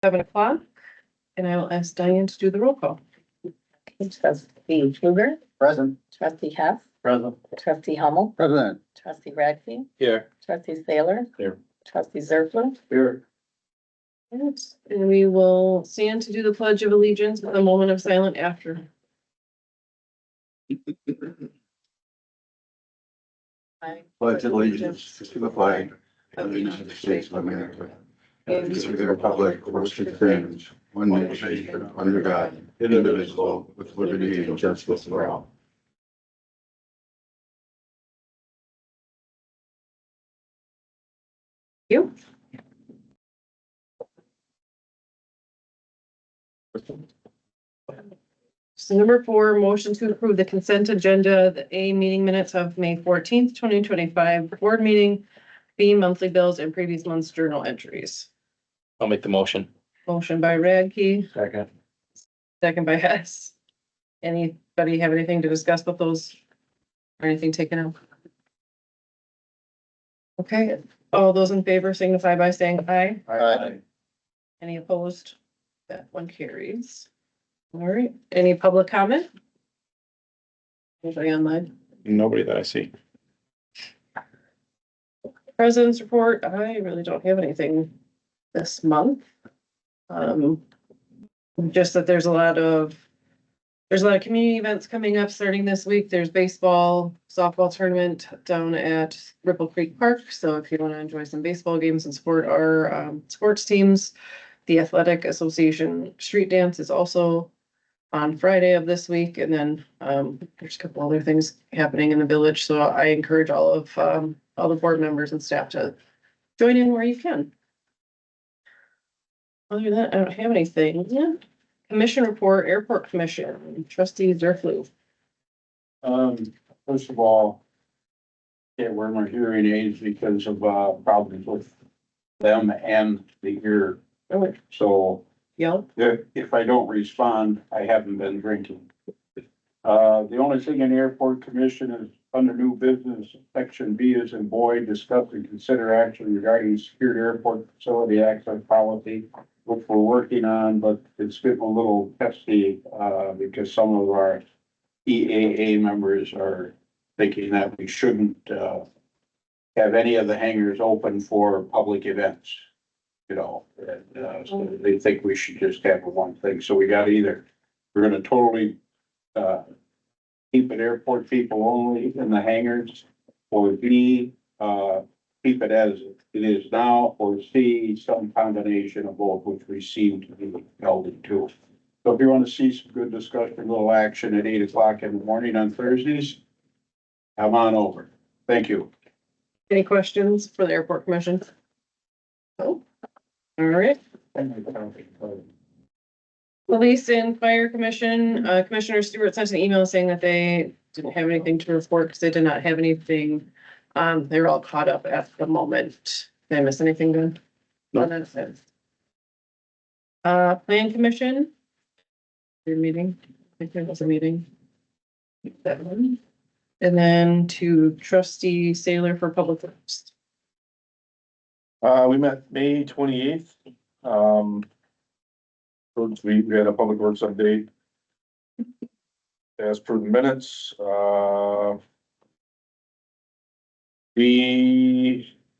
7 o'clock, and I will ask Diane to do the roll call. Trustee Krueger, Present. trustee Hess, Present. trustee Hummel, President. trustee Radke, Here. trustee Saylor. Here. Trustee Zerflu. Here. Yes, and we will stand to do the Pledge of Allegiance with a moment of silence after. I Pledge allegiance to the flag of the United States of America and to the republic for which it stands, one nation, under God, indivisible, with liberty and justice for all. You. So number 4, motion to approve the consent agenda, the A meeting minutes of May 14th, 2025, board meeting, B monthly bills and previous month's journal entries. I'll make the motion. Motion by Radke, Second. second by Hess. Anybody have anything to discuss with those? Or anything taken out? Okay, all those in favor signify by saying aye. Aye. Any opposed? That one carries. All right, any public comment? Anybody online? Nobody that I see. President's report, I really don't have anything this month. Just that there's a lot of community events coming up starting this week. There's baseball, softball tournament down at Ripple Creek Park. So if you want to enjoy some baseball games and support our sports teams, the Athletic Association Street Dance is also on Friday of this week. And then there's a couple other things happening in the village. So I encourage all the board members and staff to join in where you can. Other than that, I don't have anything. Yeah. Commission report, Airport Commission, trustee Zerflu. First of all, can't wear my hearing aids because of, problems with them and the ear. Oh, So yep. if I don't respond, I haven't been drinking. The only thing in Airport Commission is under new business, section B is in boy, discuss and consider action regarding secured airport facility access policy, which we're working on, but it's getting a little testy, because some of our EAA members are thinking that we shouldn't, have any of the hangars open for public events. You know, so they think we should just have one thing. So we got either, we're gonna totally, keep it airport people only in the hangars, or B, keep it as it is now, or C, some combination of both, which we seem to be melded to. So if you want to see some good discussion, a little action at 8 o'clock in the morning on Thursdays, come on over. Thank you. Any questions for the Airport Commission? Oh, all right. Police and Fire Commission, Commissioner Stewart sent an email saying that they didn't have anything to report because they did not have anything. They're all caught up at the moment. Did I miss anything good? No. On that sense. Plan Commission. Your meeting, I think there was a meeting. That one. And then to trustee Saylor for Public Works. We met May 28th. We had a public works update. As per the minutes,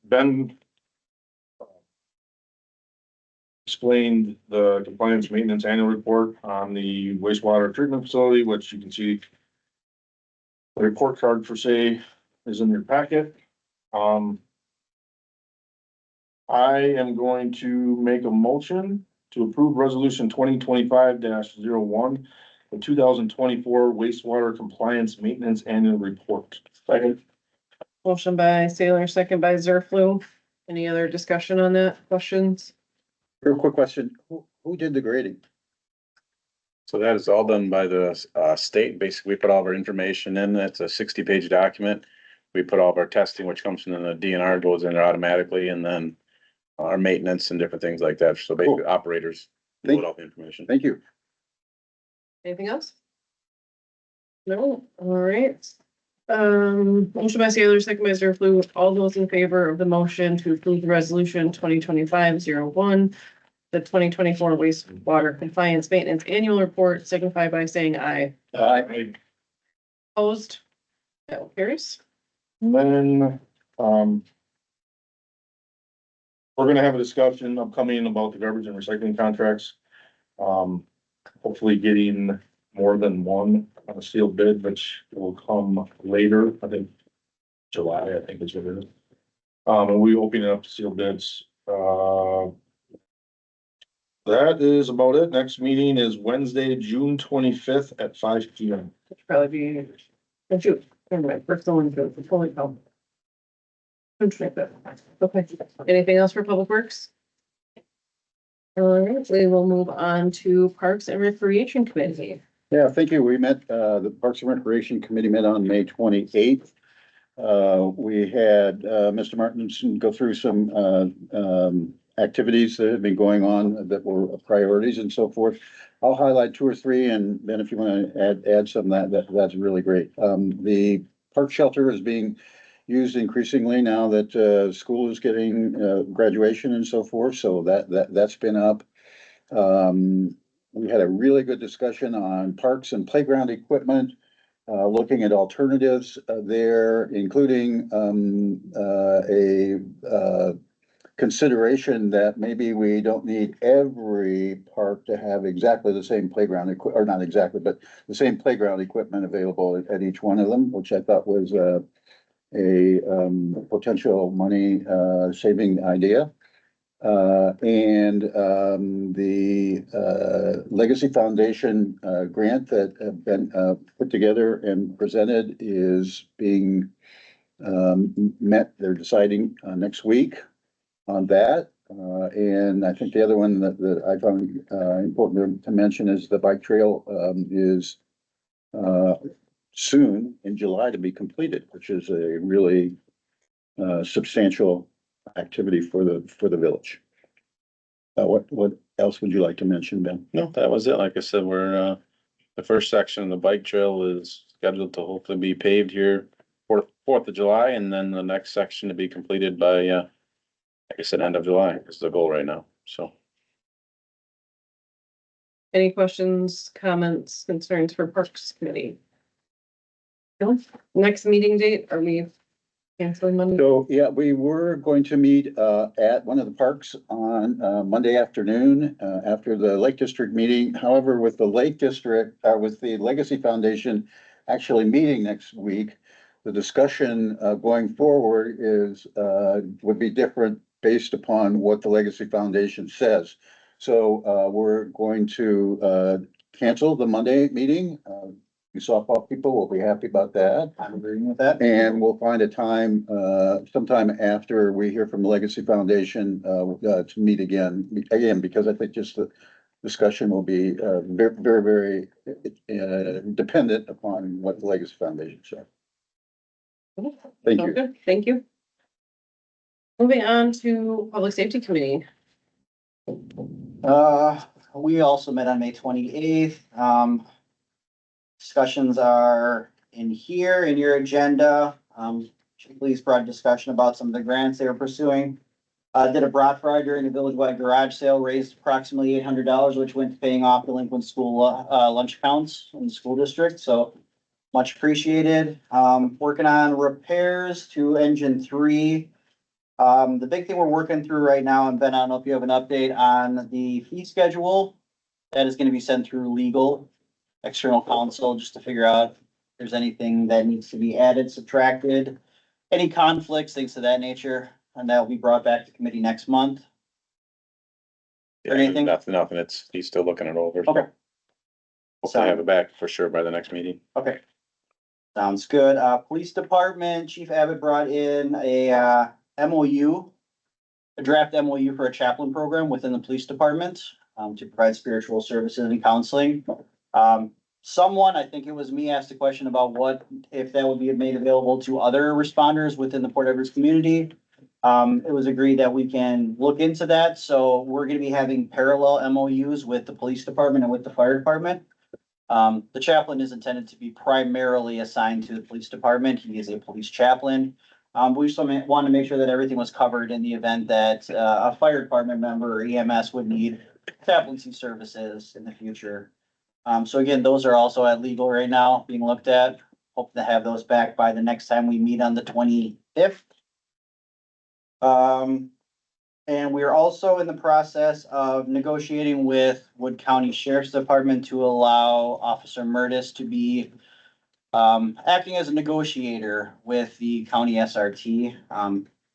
Ben explained the compliance maintenance annual report on the wastewater treatment facility, which you can see. The report card for say is in your packet. I am going to make a motion to approve resolution 2025-01, the 2024 wastewater compliance maintenance annual report. Second. Motion by Saylor, second by Zerflu. Any other discussion on that? Questions? Real quick question. Who did the grading? So that is all done by the state. Basically, we put all of our information in. It's a 60-page document. We put all of our testing, which comes from the DNR, goes in there automatically, and then our maintenance and different things like that. So basically, Cool. operators Thank- load all the information. Thank you. Anything else? No, all right. Motion by Saylor, second by Zerflu. All those in favor of the motion to approve the resolution 2025-01, the 2024 wastewater compliance maintenance annual report, signify by saying aye. Opposed? That carries. And then, we're gonna have a discussion upcoming about the garbage and recycling contracts. Hopefully getting more than one on a sealed bid, which will come later, I think. July, I think is what it is. And we open it up to sealed bids. That is about it. Next meeting is Wednesday, June 25th at 5 P.M. Should probably be, don't you, never mind, first one, go for fully call. Okay, anything else for Public Works? All right, we will move on to Parks and Recreation Committee. Yeah, thank you. We met, the Parks and Recreation Committee met on May 28th. We had, Mr. Martinson go through some, activities that have been going on that were priorities and so forth. I'll highlight two or three, and then if you want to add some of that's really great. The park shelter is being used increasingly now that, school is getting, graduation and so forth, so that's been up. We had a really good discussion on parks and playground equipment, looking at alternatives there, including a consideration that maybe we don't need every park to have exactly the same playground or not exactly, but the same playground equipment available at each one of them, which I thought was a potential money saving idea. The Legacy Foundation grant that have been put together and presented is being met. They're deciding next week on that. And I think the other one that I found important to mention is the bike trail is soon in July to be completed, which is a really substantial activity for the village. What else would you like to mention, Ben? No, that was it. Like I said, we're, the first section of the bike trail is scheduled to hopefully be paved here for 4th of July, and then the next section to be completed by, like I said, end of July is the goal right now, so. Any questions, comments, concerns for Parks Committee? No, next meeting date, are we canceling Monday? So, yeah, we were going to meet at one of the parks on Monday afternoon after the Lake District meeting. However, with the Lake District, with the Legacy Foundation actually meeting next week, the discussion going forward is would be different based upon what the Legacy Foundation says. So we're going to cancel the Monday meeting. You softball people will be happy about that. I'm agreeing with that. And we'll find a time, sometime after we hear from the Legacy Foundation, to meet again, because I think just the discussion will be very dependent upon what the Legacy Foundation says. Thank you. Okay, thank you. Moving on to Public Safety Committee. We also met on May 28th. Discussions are in here in your agenda. Please brought discussion about some of the grants they were pursuing. Did a brat fry during the village-wide garage sale, raised approximately $800, which went to paying off delinquent school lunch accounts in the school district. So much appreciated. Working on repairs to engine 3. The big thing we're working through right now, and Ben, I don't know if you have an update on the fee schedule that is going to be sent through legal, external counsel, just to figure out if there's anything that needs to be added, subtracted, any conflicts, things of that nature, and that will be brought back to committee next month. Yeah, Anything? Nothing, he's still looking it over. Okay. Hopefully have it back for sure by the next meeting. Okay. Sounds good. Police Department, Chief Abbott brought in a MOU, a draft MOU for a chaplain program within the police department, to provide spiritual services and counseling. Someone, I think it was me, asked a question about what, if that would be made available to other responders within the Port Edwards community. It was agreed that we can look into that, so we're gonna be having parallel MOUs with the police department and with the fire department. The chaplain is intended to be primarily assigned to the police department. He is a police chaplain. We just wanted to make sure that everything was covered in the event that, a fire department member or EMS would need chaplaincy services in the future. So again, those are also at legal right now, being looked at. Hope to have those back by the next time we meet on the 25th. And we're also in the process of negotiating with Wood County Sheriff's Department to allow Officer Murtis to be acting as a negotiator with the county SRT.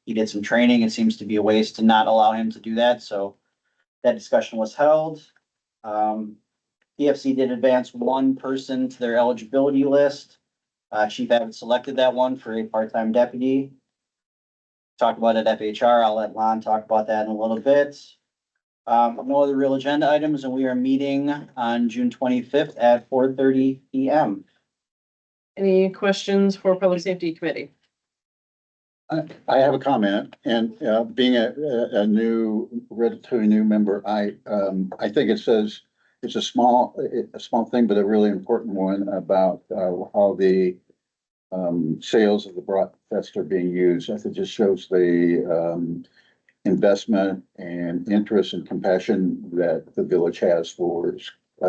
He did some training. It seems to be a waste to not allow him to do that, so that discussion was held. PFC did advance one person to their eligibility list. Chief Abbott selected that one for a part-time deputy. Talk about it at FHR. I'll let Lon talk about that in a little bit. No other real agenda items, and we are meeting on June 25th at 4:30 PM. Any questions for Public Safety Committee? I have a comment, and being a relatively new member, I think it says it's a small thing, but a really important one about how the sales of the Bratfest are being used. I think it just shows the investment and interest and compassion that the village has for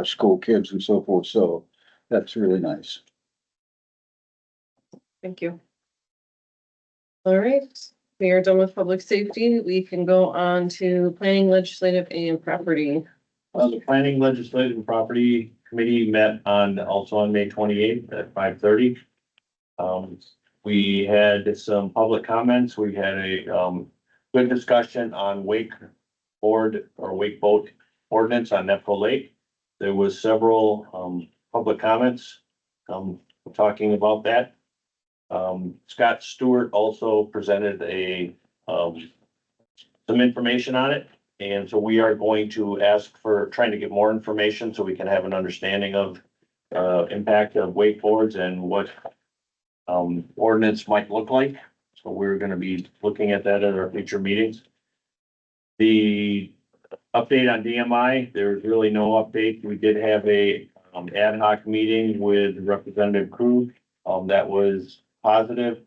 school kids and so forth. So that's really nice. Thank you. All right, we are done with public safety. We can go on to planning, legislative, and property. The Planning, Legislative, and Property Committee met also on May 28th at 5:30. We had some public comments. We had a good discussion on wake board or wake boat ordinance on Nepco Lake. There was several public comments talking about that. Scott Stewart also presented some information on it. And so we are going to ask for trying to get more information so we can have an understanding of impact of wakeboards and what ordinance might look like. So we're gonna be looking at that at our future meetings. The update on DMI, there's really no update. We did have a ad hoc meeting with Representative Krug. That was positive.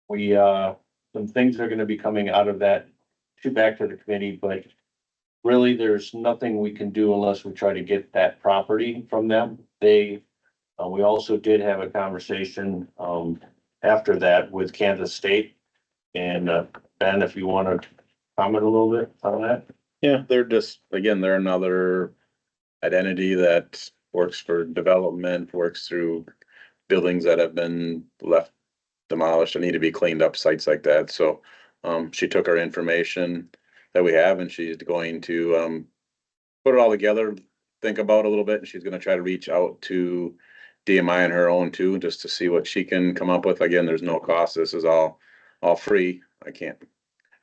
Some things are gonna be coming out of that back to the committee, but really, there's nothing we can do unless we try to get that property from them. We also did have a conversation, after that with Kansas State. And, Ben, if you want to comment a little bit on that. Yeah, they're another identity that works for development, works through buildings that have been left demolished and need to be cleaned up, sites like that. So, she took our information that we have and she's going to, put it all together, think about it a little bit, and she's gonna try to reach out to DMI on her own too, just to see what she can come up with. Again, there's no cost. This is all free. I can't,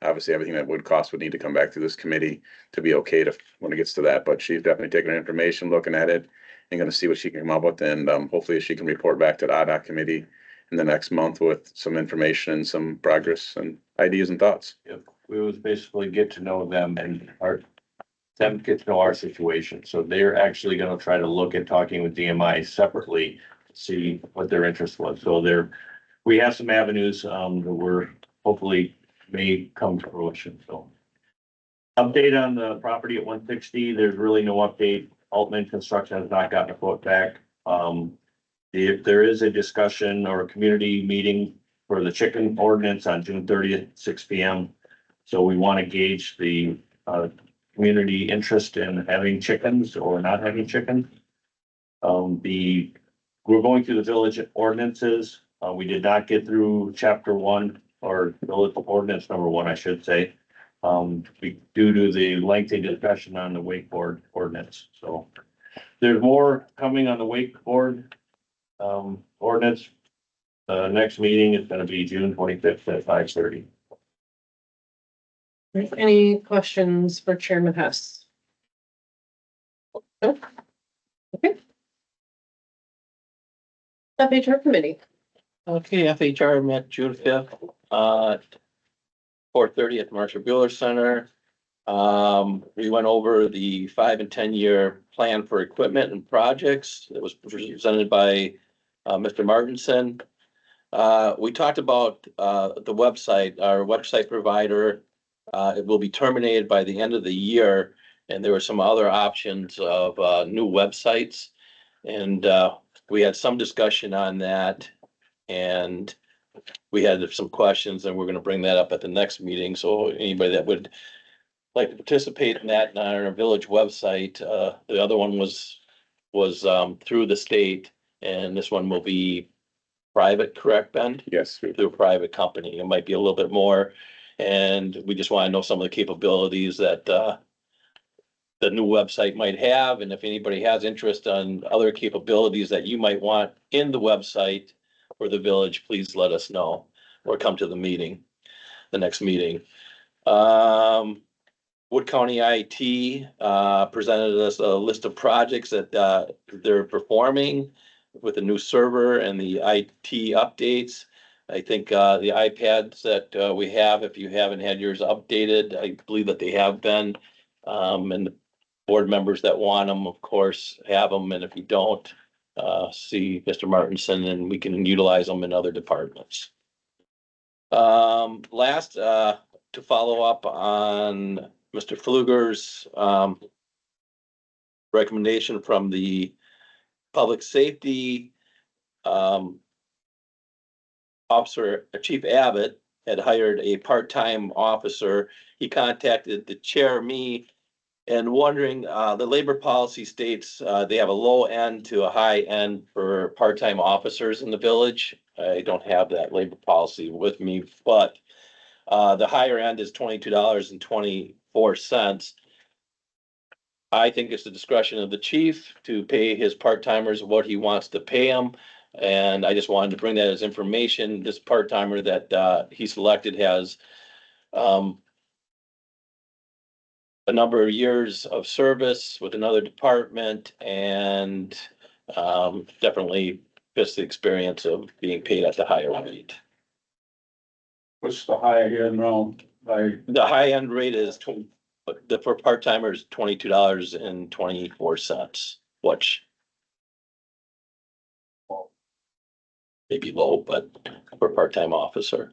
obviously, everything that would cost would need to come back to this committee to be okay to, when it gets to that, but she's definitely taking her information, looking at it and gonna see what she can come up with, and, hopefully she can report back to the ADA committee in the next month with some information and some progress and ideas and thoughts. Yep. We was basically get to know them and them get to know our situation. So they're actually gonna try to look at talking with DMI separately to see what their interest was. So we have some avenues, that we're hopefully may come to fruition, so. Update on the property at 160, there's really no update. Altman Construction has not gotten a quote back. If there is a discussion or a community meeting for the chicken ordinance on June 30th, 6 PM. So we want to gauge the community interest in having chickens or not having chickens. We're going through the village ordinances. We did not get through chapter 1 or village ordinance number 1, I should say. Due to the lengthy discussion on the wakeboard ordinance. So there's more coming on the wakeboard ordinance. Next meeting is gonna be June 25th at 5:30. Any questions for Chairman Hess? Nope. Okay. FHR committee. Okay, FHR met June 5th, 4:30 at the Marshall Bueller Center. We went over the 5 and 10-year plan for equipment and projects. It was presented by Mr. Martinson. We talked about, the website, our website provider. It will be terminated by the end of the year, and there were some other options of, new websites. And, we had some discussion on that, and we had some questions, and we're gonna bring that up at the next meeting. So anybody that would like to participate in that on our village website, the other one was through the state, and this one will be private, correct, Ben? Yes, Through a private company. It might be a little bit more. And we just want to know some of the capabilities that the new website might have. And if anybody has interest on other capabilities that you might want in the website for the village, please let us know or come to the meeting, the next meeting. Wood County IT presented us a list of projects that they're performing with the new server and the IT updates. I think the iPads that we have, if you haven't had yours updated, I believe that they have been. And the board members that want them, of course, have them. And if you don't, see Mr. Martinson and we can utilize them in other departments. Last, to follow up on Mr. Pfluger's recommendation from the public safety officer, Chief Abbott had hired a part-time officer. He contacted the chair, me, and wondering, the labor policy states they have a low end to a high end for part-time officers in the village. I don't have that labor policy with me, but the higher end is $22.24. I think it's the discretion of the chief to pay his part-timers what he wants to pay them. And I just wanted to bring that as information. This part-timer that he selected has a number of years of service with another department and definitely fits the experience of being paid at the higher rate. What's the high end round by, The high end rate is for part-timers, $22.24, which may be low, but for a part-time officer.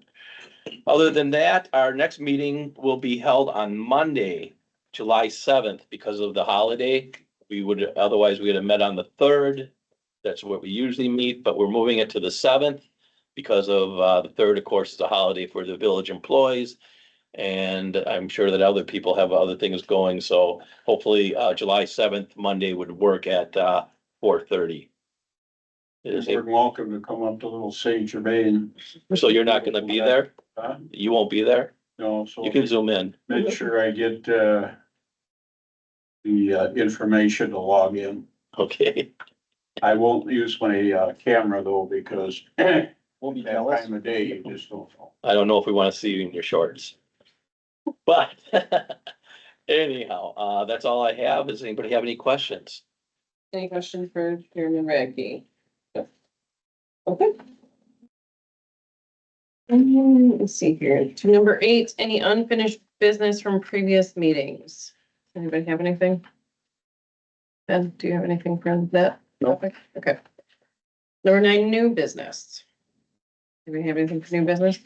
Other than that, our next meeting will be held on Monday, July 7th, because of the holiday. We would have met on the 3rd. That's what we usually meet, but we're moving it to the 7th because of the 3rd, of course, is a holiday for the village employees. And I'm sure that other people have other things going, so hopefully, July 7th, Monday would work at 4:30. you're welcome to come up to Little Saint Germain. So you're not gonna be there? Huh? You won't be there? No, so You can zoom in. make sure I get the information to log in. Okay, I won't use my camera though, because that We'll be jealous. time of day, you just don't know. I don't know if we wanna see you in your shorts. But anyhow, that's all I have. Does anybody have any questions? Any questions for Chairman Radke? Okay. Let's see here, to number 8, any unfinished business from previous meetings? Anybody have anything? Ben, do you have anything from that topic? Okay. Number 9, new business. Do we have anything for new business?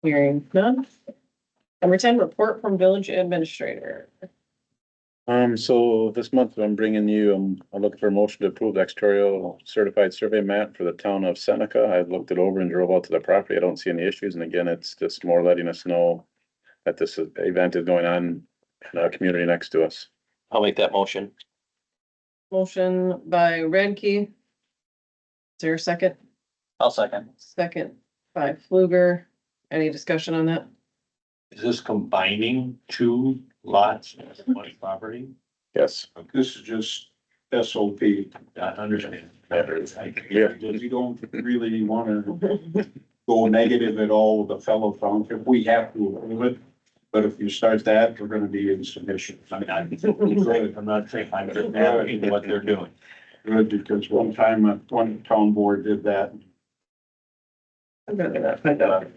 Hearing none. Number 10, report from village administrator. So this month I'm bringing you, I'm looking for a motion to approve the actuarial certified survey map for the town of Seneca. I've looked it over and drove out to the property. I don't see any issues. And again, it's just more letting us know that this event is going on in a community next to us. I'll make that motion. Motion by Radke. Is there a second? I'll second. Second by Fluger. Any discussion on that? Is this combining two lots of one property? Yes. This is just SOP. I understand. Better. Yeah. We don't really wanna go negative at all with the fellow township. We have to approve it. But if you start that, we're gonna be in submission. I'm not saying, I'm just asking what they're doing. Good, because one time, one town board did that. I'm gonna find out.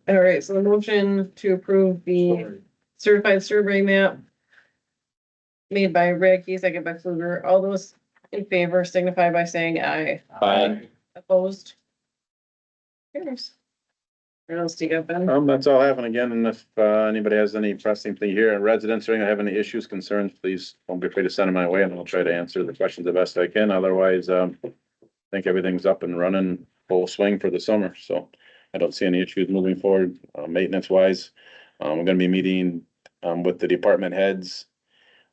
All right, so the motion to approve the certified survey map made by Radke, second by Fluger. All those in favor signify by saying aye. Aye. Opposed? Carries. What else do you got, Ben? That's all happening again, and if, anybody has any pressing thing here, residents or have any issues, concerns, please don't be afraid to send them my way and I'll try to answer the questions the best I can. Otherwise, I think everything's up and running full swing for the summer, so I don't see any issues moving forward, maintenance wise. We're gonna be meeting, with the department heads.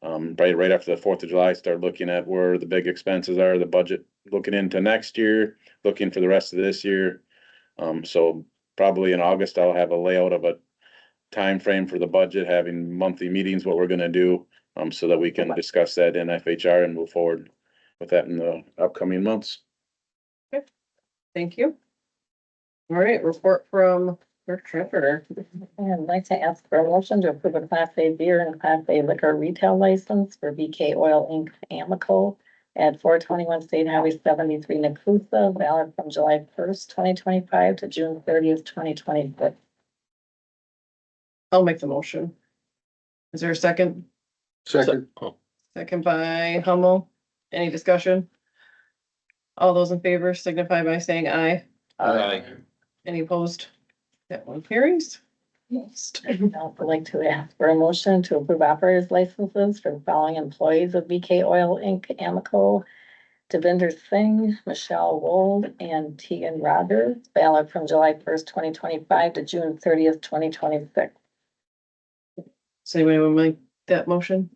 Right after the 4th of July, start looking at where the big expenses are, the budget, looking into next year, looking for the rest of this year. So probably in August, I'll have a layout of a time frame for the budget, having monthly meetings, what we're gonna do, so that we can discuss that in FHR and move forward with that in the upcoming months. Thank you. All right, report from Clerk Treasurer. And I'd like to ask for a motion to approve a Class A beer and Class A liquor retail license for BK Oil Inc. Amico at 421 State Highway 73 Nacusa, valid from July 1st, 2025 to June 30th, 2026. I'll make the motion. Is there a second? Second. Second by Hummel. Any discussion? All those in favor signify by saying aye. Aye. Any opposed? That one carries. I'd also like to ask for a motion to approve operators licenses for the following employees of BK Oil Inc. Amico: Devinder Singh, Michelle Wold, and Tegan Rogers, valid from July 1st, 2025 to June 30th, 2026. Does anybody want to make that motion?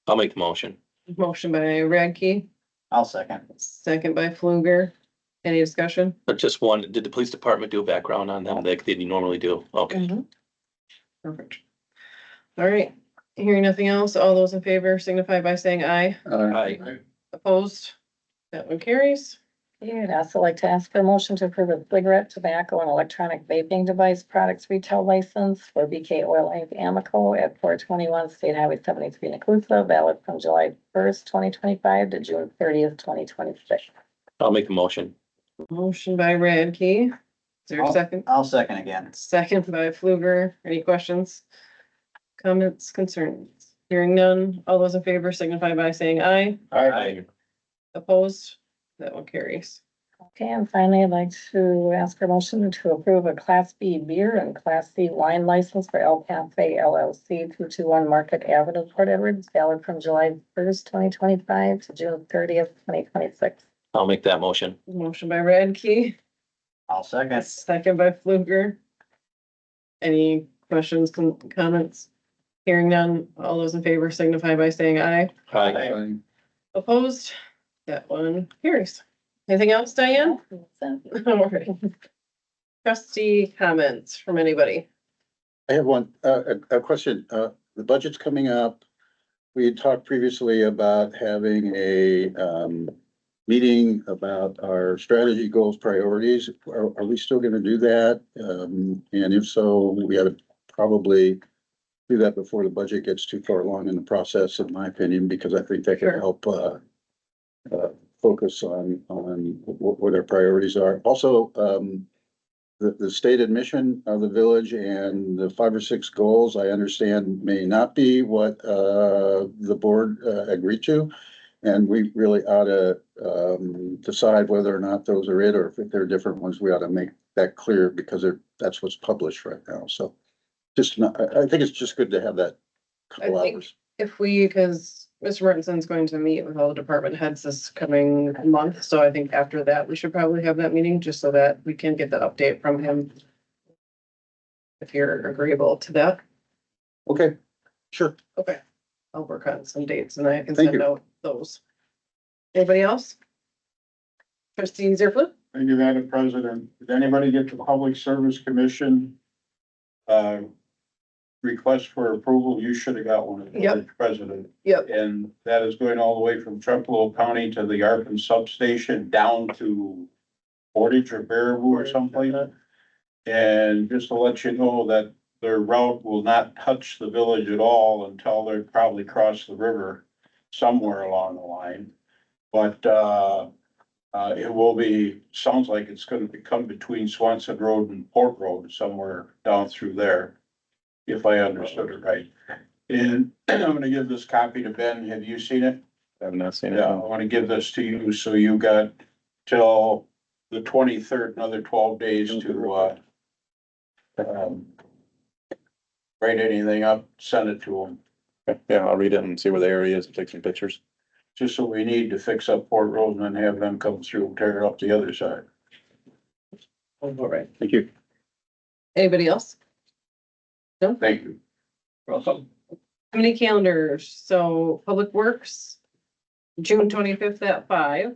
I'll make the motion. Motion by Radke, I'll second. second by Fluger. Any discussion? But just one, did the police department do a background on them like they normally do? Okay. Perfect. All right, hearing nothing else, all those in favor signify by saying aye. Aye. Opposed? That one carries. Yeah, I'd also like to ask for a motion to approve a cigarette, tobacco, and electronic vaping device products retail license for BK Oil Inc. Amico at 421 State Highway 73 Nacusa, valid from July 1st, 2025 to June 30th, 2026. I'll make the motion. Motion by Radke. Is there a second? I'll second again. Second by Fluger. Any questions? Comments, concerns? Hearing none. All those in favor signify by saying aye. Aye. Opposed? That one carries. Okay, and finally, I'd like to ask for a motion to approve a Class B beer and Class C wine license for El Cafe LLC 221 Market Avenue, Port Edwards, valid from July 1st, 2025 to June 30th, 2026. I'll make that motion. Motion by Radke, I'll second. second by Fluger. Any questions, comments? Hearing none. All those in favor signify by saying aye. Aye. Opposed? That one carries. Anything else, Diane? All right. Trustee comments from anybody? I have one, a question. The budget's coming up. We had talked previously about having a, meeting about our strategy, goals, priorities. Are we still gonna do that? And if so, we ought to probably do that before the budget gets too far along in the process, in my opinion, because I think that can Sure. help, focus on what our priorities are. Also, the state admission of the village and the 5 or 6 goals, I understand may not be what, the board, agreed to. And we really ought to, decide whether or not those are it, or if there are different ones, we ought to make that clear, because that's what's published right now. So just not, I think it's just good to have that couple I think- hours. If we, because Mr. Martinson's going to meet with all the department heads this coming month, so I think after that, we should probably have that meeting, just so that we can get the update from him. If you're agreeable to that, Okay, sure. okay, I'll work on some dates and I can Thank send you. out those. Anybody else? Trustee Zerflu? Thank you, Madam President. Did anybody get the Public Service Commission request for approval? You should have got one. Yep. President. Yep. And that is going all the way from Trumbull County to the Arpin substation down to Portage or Baraboo or someplace. And just to let you know that their route will not touch the village at all until they probably cross the river somewhere along the line. But, it will be, sounds like it's gonna become between Swanson Road and Port Road, somewhere down through there, if I understood it right. And I'm gonna give this copy to Ben. Have you seen it? I have not seen it. Yeah, I wanna give this to you, so you got till the 23rd, another 12 days to, write anything up, send it to them. Okay, yeah, I'll read it and see where the area is and take some pictures. Just so we need to fix up Port Road and then have them come through and tear it up the other side. All right. Thank you. Anybody else? Thank you. Welcome. Committee calendars, so Public Works, June 25th at 5.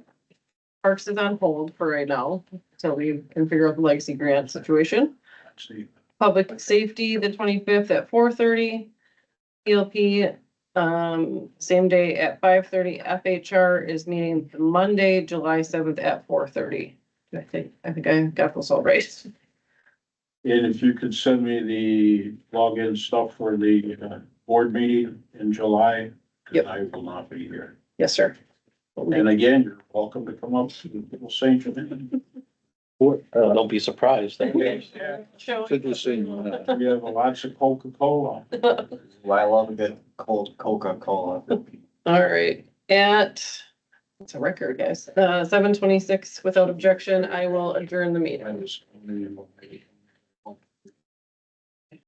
Parks is on hold for right now, until we can figure out the legacy grant situation. Let's see. Public Safety, the 25th at 4:30. ELP, same day at 5:30. FHR is meeting Monday, July 7th at 4:30. I think I got this all right. And if you could send me the login stuff for the board meeting in July. 'Cause Yep. I will not be here. Yes, sir. And again, you're welcome to come up and we'll say to them. Don't be surprised. Show. Should just say, We have lots of Coca-Cola. Well, I love a good cold Coca-Cola. All right, it's a record, guys. 7:26 without objection, I will adjourn the meeting.